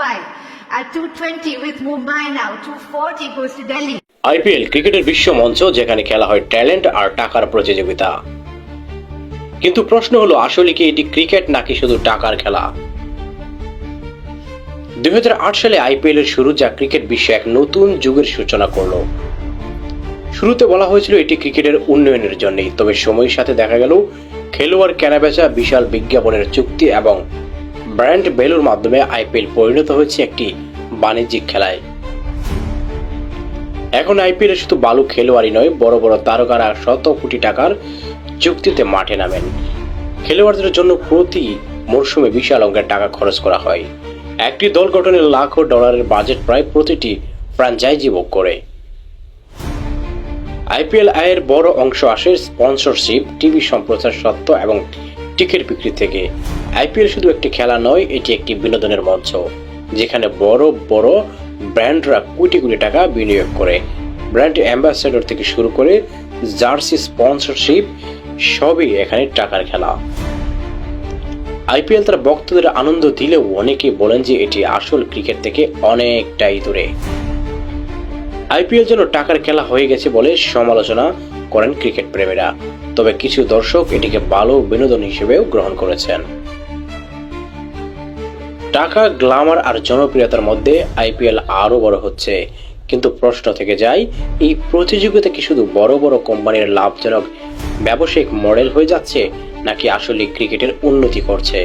Mumbai. At 220 with Mumbai now, 240 goes to Delhi. IPL ক্রিকেটের বিশ্ব মঞ্চ, যেখানে খেলা হয় ট্যালেন্ট আর টাকার প্রতিযোগিতা। কিন্তু প্রশ্ন হলো, আসলে কি এটি ক্রিকেট নাকি শুধু টাকার খেলা? 2008 সালে আইপিএল এর শুরু, যা ক্রিকেট বিশ্বে এক নতুন যুগের সূচনা করলো। শুরুতে বলা হয়েছিল এটি ক্রিকেটের উন্নয়নের জন্যই, তবে সময়ের সাথে দেখা গেল খেলোয়াড় কেনাবেচা, বিশাল বিজ্ঞাপনের চুক্তি এবং ব্র্যান্ড ভ্যালুর মাধ্যমে আইপিএল পরিণত হয়েছে একটি বাণিজ্যিক খেলায়। এখন আইপিএল এ শুধু ভালো খেলোয়াড়ই নয়, বড় বড় তারকারা শত কোটি টাকার চুক্তিতে মাঠে নামেন। খেলোয়াড়দের জন্য প্রতি মরশুমে বিশাল অঙ্কের টাকা খরচ করা হয়। একটি দল গঠনের লাখো ডলারের বাজেট প্রায় প্রতিটি ফ্র্যাঞ্চাইজি ভোগ করে। আইপিএল আয়ের বড় অংশ আসে স্পন্সরশিপ, টিভি সম্প্রচার সত্ত্ব এবং টিকিট বিক্রি থেকে। আইপিএল শুধু একটি খেলা নয়, এটি একটি বিনোদনের মঞ্চ, যেখানে বড় বড় ব্র্যান্ডরা কোটি কোটি টাকা বিনিয়োগ করে। ব্র্যান্ড অ্যাম্বাসেডর থেকে শুরু করে জার্সি স্পন্সরশিপ, সবই এখানে টাকার খেলা। আইপিএল তার ভক্তদের আনন্দ দিলেও অনেকেই বলেন যে এটি আসল ক্রিকেট থেকে অনেকটাই দূরে। আইপিএল যেন টাকার খেলা হয়ে গেছে বলে সমালোচনা করেন ক্রিকেট প্রেমীরা, তবে কিছু দর্শক এটিকে ভালো বিনোদন হিসেবেও গ্রহণ করেছেন। টাকা, গ্ল্যামার আর জনপ্রিয়তার মধ্যে আইপিএল আরো বড় হচ্ছে, কিন্তু প্রশ্ন থেকে যায়, এই প্রতিযোগিতা কি শুধু বড় বড় কোম্পানির লাভজনক ব্যবসায়িক মডেল হয়ে যাচ্ছে, নাকি আসলে ক্রিকেটের উন্নতি করছে?